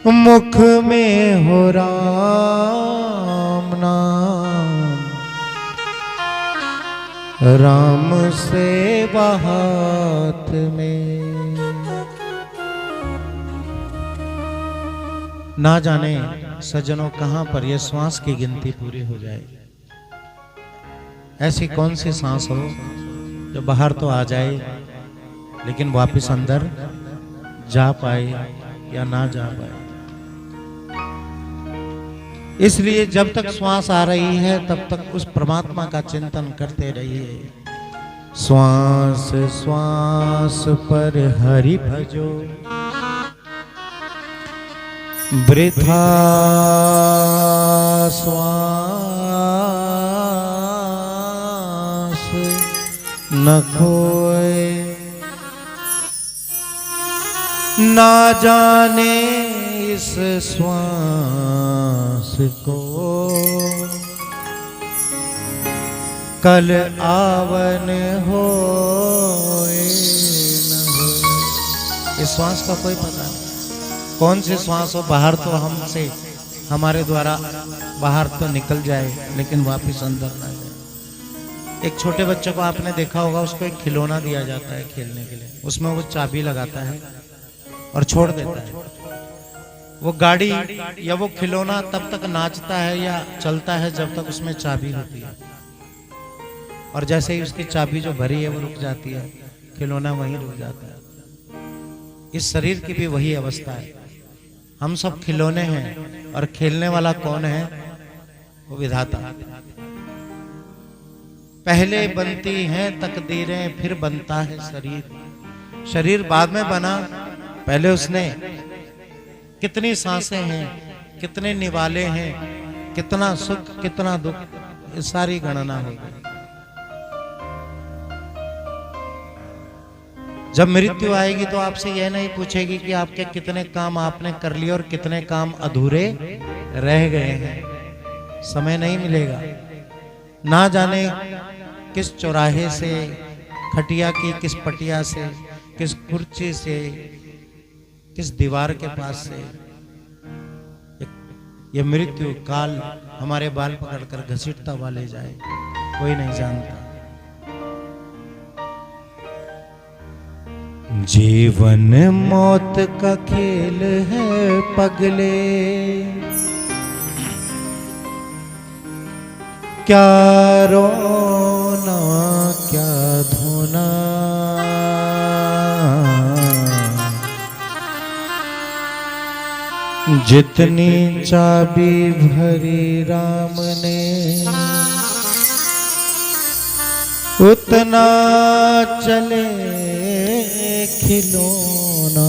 मुख में हो राम नाम, राम से हाथ में। ना जाने सज्जनों कहां पर यह श्वास की गिनती पूरी हो जाए। ऐसी कौन सी सांस हो जो बाहर तो आ जाए लेकिन वापस अंदर जा पाए या ना जा पाए। इसलिए जब तक श्वास आ रही है तब तक उस परमात्मा का चिंतन करते रहिए। श्वास श्वास पर हरि भजो, वृथा श्वास न खोए। ना जाने इस श्वास को कल आवन होए न हो। इस श्वास का कोई पता नहीं कौन सी श्वास हो। बाहर तो हमसे हमारे द्वारा बाहर तो निकल जाए लेकिन वापस अंदर ना जाए। एक छोटे बच्चे को आपने देखा होगा, उसको एक खिलौना दिया जाता है खेलने के लिए, उसमें वो चाबी लगाता है और छोड़ देता है। वो गाड़ी या वो खिलौना तब तक नाचता है या चलता है जब तक उसमें चाबी होती है, और जैसे ही उसकी चाबी जो भरी है वो रुक जाती है, खिलौना वहीं रुक जाता है। इस शरीर की भी वही अवस्था है। हम सब खिलौने हैं और खेलने वाला कौन है? वो विधाता। पहले बनती हैं तकदीरें, फिर बनता है शरीर। शरीर बाद में बना, पहले उसने कितनी सांसें हैं, कितने निवाले हैं, कितना सुख कितना दुख, ये सारी गणना हो गई। जब मृत्यु आएगी तो आपसे यह नहीं पूछेगी कि आपके कितने काम आपने कर लिए और कितने काम अधूरे रह गए हैं। समय नहीं मिलेगा। ना जाने किस चौराहे से, खटिया की किस पटिया से, किस कुर्सी से, किस दीवार के पास से ये मृत्यु काल हमारे बाल पकड़कर घसीटता हुआ ले जाए, कोई नहीं जानता। जीवन मौत का खेल है पगले, क्या रोना क्या धोना। जितनी चाबी भरी राम ने, उतना चले खिलौना।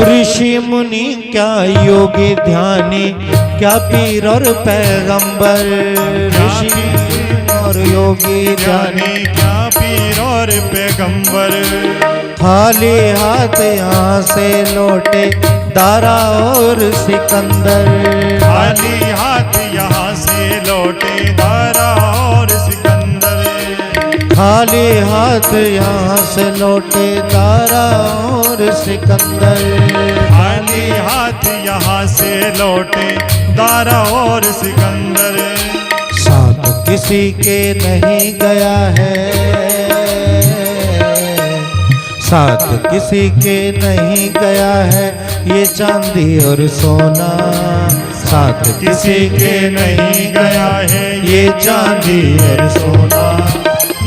ऋषि मुनि क्या योगी ध्यानी, क्या पीर और पैगंबर। ऋषि और योगी ध्यानी, क्या पीर और पैगंबर। खाली हाथ यहाँ से लौटे दारा और सिकंदर। खाली हाथ यहाँ से लौटे दारा और सिकंदर। खाली हाथ यहाँ से लौटे दारा और सिकंदर। खाली हाथ यहाँ से लौटे दारा और सिकंदर। साथ किसी के नहीं गया है, साथ किसी के नहीं गया है ये चांदी और सोना। साथ किसी के नहीं गया है ये चांदी और सोना।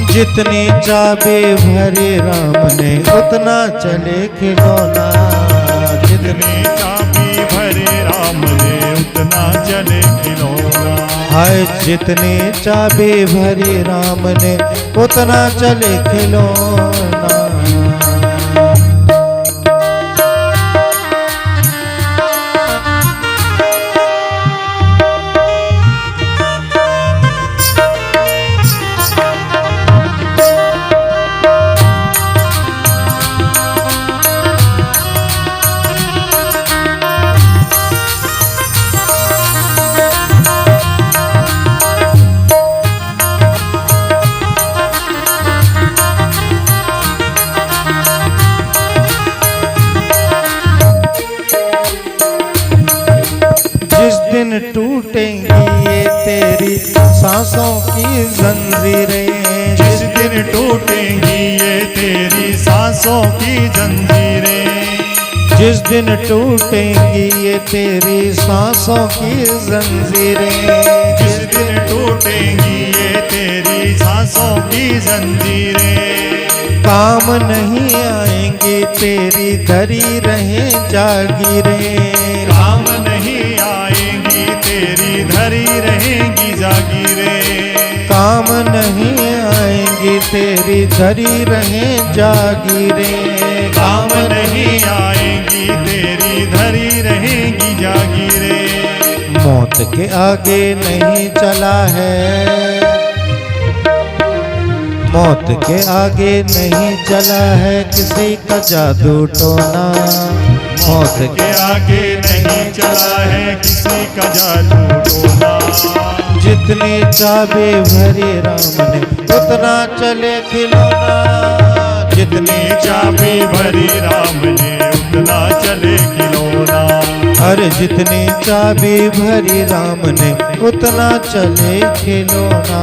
जितनी चाबी भरी राम ने, उतना चले खिलौना। जितनी चाबी भरे राम ने, उतना उतना चले खिलौना। हाय जितनी चाबी भरी राम ने उतना चले खिलौना। जिस दिन टूटेंगी ये तेरी सांसों की जंजीरें, जिस दिन टूटेंगी ये तेरी सांसों की जंजीरें, जिस दिन टूटेंगी ये तेरी सांसों की जंजीरें, जिस दिन टूटेंगी ये तेरी सांसों की जंजीरें, काम नहीं आएंगी तेरी धरी रहे जागीरें, काम नहीं आएंगी तेरी धरी रहेंगी जागीरें, काम नहीं आएंगी तेरी धरी रहे जागीरें, काम नहीं आएंगी तेरी धरी रहेंगी जागीरें। मौत के आगे नहीं चला है, मौत के आगे नहीं चला है किसी का जादू टोना, मौत के आगे नहीं चला है किसी का जादू टोना। जितनी चाबी भरी राम ने उतना चले खिलौना, जितनी चाबी भरी राम ने उतना चले खिलौना। अरे जितनी चाबी भरी राम ने उतना चले खिलौना।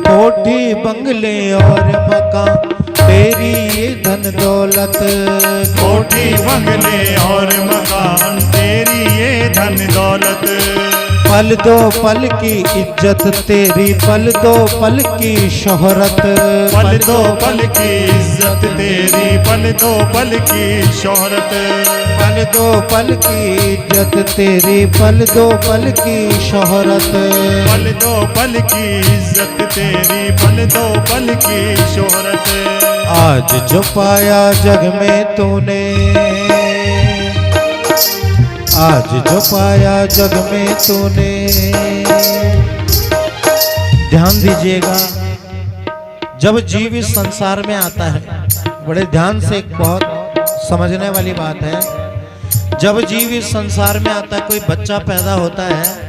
कोठी बंगले और मकान तेरी ये धन दौलत, कोठी बंगले और मकान तेरी ये धन दौलत, पल दो पल की इज्जत तेरी, पल दो पल की शोहरत, पल दो पल की इज्जत तेरी, पल दो पल की शोहरत, पल दो पल की इज्जत तेरी, पल दो पल की शोहरत, पल दो पल की इज्जत तेरी, पल दो पल की शोहरत। आज जो पाया जग में तूने, आज जो पाया जग में तूने। ध्यान दीजिएगा, जब जीव इस संसार में आता है, बड़े ध्यान से, एक बहुत समझने वाली बात है। जब जीव इस संसार में आता है, कोई बच्चा पैदा होता है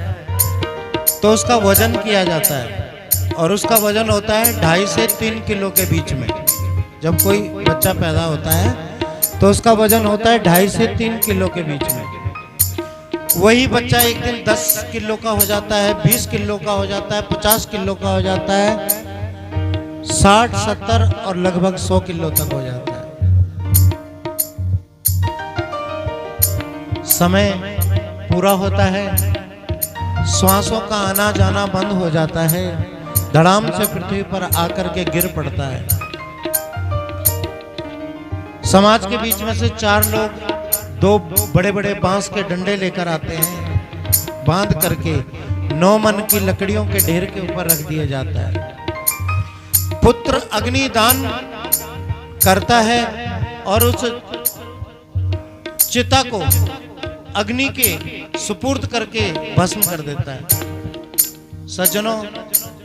तो उसका वजन किया जाता है और उसका वजन होता है 2.5 से 3 किलो के बीच में। जब कोई बच्चा पैदा होता है तो उसका वजन होता है 2.5 से 3 किलो के बीच में। वही बच्चा एक दिन 10 किलो का हो जाता है, 20 किलो का हो जाता है, 50 किलो का हो जाता है, 60, 70 और लगभग 100 किलो तक हो जाता है। समय पूरा होता है, श्वासों का आना जाना बंद हो जाता है, धड़ाम से पृथ्वी पर आकर के गिर पड़ता है। समाज के बीच में से 4 लोग 2 बड़े बड़े बांस के डंडे लेकर आते हैं, बांध करके 9 मन की लकड़ियों के ढेर के ऊपर रख दिया जाता है। पुत्र अग्निदान करता है और उस चिता को अग्नि के सुपुर्द करके भस्म कर देता है। सज्जनों,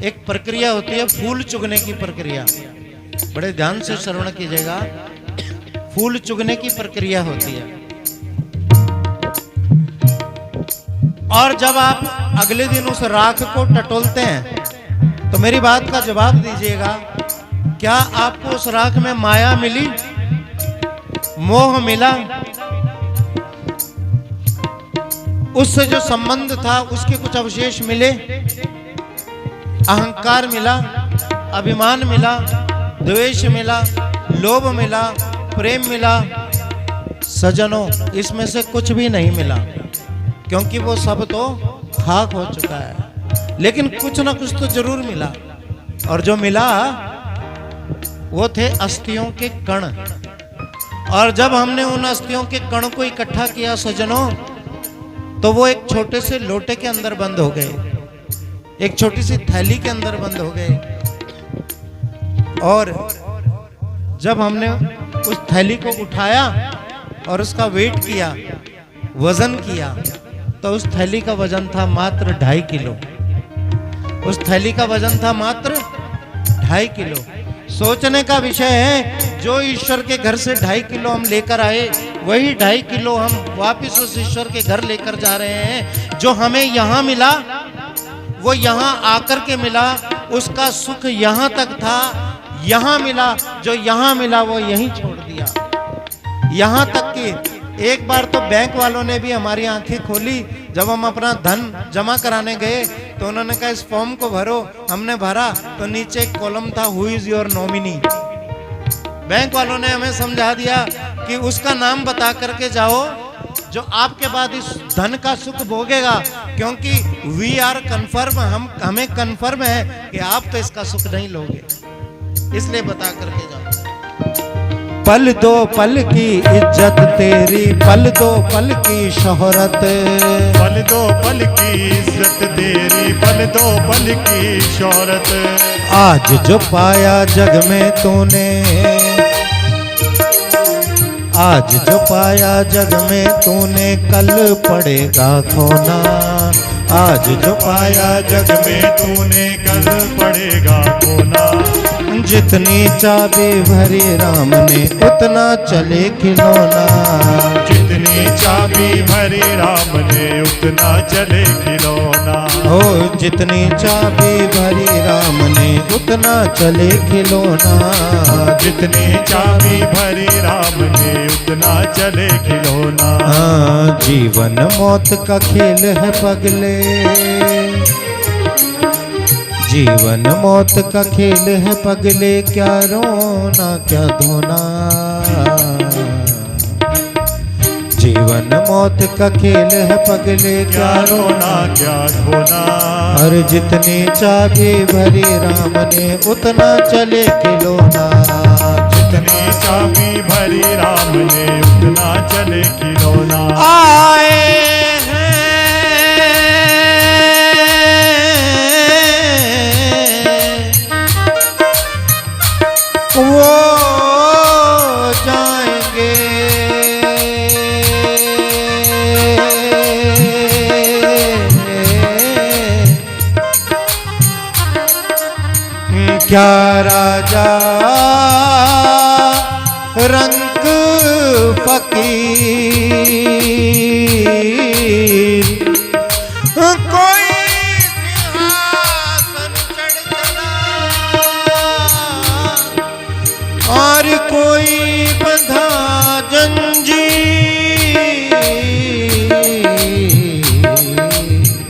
एक प्रक्रिया होती है फूल चुगने की प्रक्रिया, बड़े ध्यान से श्रवण कीजिएगा। फूल चुगने की प्रक्रिया होती है और जब आप अगले दिन उस राख को टटोलते हैं तो मेरी बात का जवाब दीजिएगा, क्या आपको उस राख में माया मिली, मोह मिला, उससे जो संबंध था उसके कुछ अवशेष मिले, अहंकार मिला, अभिमान मिला, द्वेष मिला, लोभ मिला, प्रेम मिला। सज्जनों, इसमें से कुछ भी नहीं मिला, क्योंकि वो सब तो खाक हो चुका है। लेकिन कुछ ना कुछ तो जरूर मिला, और जो मिला वो थे अस्थियों के कण। और जब हमने उन अस्थियों के कण को इकट्ठा किया सज्जनों, तो वो एक छोटे से लोटे के अंदर बंद हो गए, एक छोटी सी थैली के अंदर बंद हो गए। और जब हमने उस थैली को उठाया और उसका वेट किया, वजन किया, तो उस थैली का वजन था मात्र 2.5 किलो। उस थैली का वजन था मात्र 2.5 किलो। सोचने का विषय है, जो ईश्वर के घर से 2.5 किलो हम लेकर आए, वही 2.5 किलो हम वापस उस ईश्वर के घर लेकर जा रहे हैं। जो हमें यहाँ मिला वो यहाँ आकर के मिला, उसका सुख यहाँ तक था, यहाँ मिला। जो यहाँ मिला वो यहीं छोड़ दिया। यहाँ तक कि एक बार तो बैंक वालों ने भी हमारी आंखें खोली। जब हम अपना धन जमा कराने गए तो उन्होंने कहा इस फॉर्म को भरो। हमने भरा तो नीचे एक कॉलम था, who is your nominee. Bank वालों ने हमें समझा दिया कि उसका नाम बता करके जाओ जो आपके बाद इस धन का सुख भोगेगा, क्योंकि वी आर कन्फर्म, हमें कन्फर्म है कि आप तो इसका सुख नहीं लोगे, इसलिए बता करके जाओ। पल दो पल की इज्जत तेरी, पल दो पल की शोहरत, पल दो पल की इज्जत तेरी, पल दो पल की शोहरत। आज जो पाया जग में तूने, आज जो पाया जग में तूने, कल पड़ेगा खोना। आज जो पाया जग में तूने, कल पड़ेगा खोना। जितनी चाबी भरी राम ने, उतना चले खिलौना। जितनी चाबी भरी राम ने, उतना चले खिलौना। ओ जितनी चाबी भरी राम ने, उतना चले खिलौना। जितनी चाबी भरी राम ने, उतना चले खिलौना। हाँ, जीवन मौत का खेल है पगले, जीवन मौत का खेल है पगले, क्या रोना क्या धोना। जीवन मौत का खेल है पगले, क्या रोना क्या धोना। और जितनी चाबी भरी राम ने, उतना चले खिलौना। जितनी चाबी भरी राम ने, उतना चले खिलौना। आए वो जाएंगे, क्या राजा रंग फकीर, कोई सिंहासन चढ़ चला और कोई बंधा जंजीर।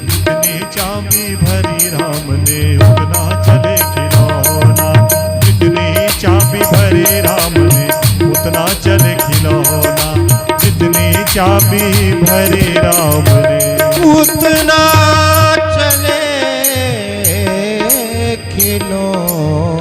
जितनी चाबी भरी राम ने, उतना चले खिलौना। जितनी चाबी भरी राम ने, उतना चले खिलौना। जितनी चाबी भरी राम ने, उतना चले खिलौना।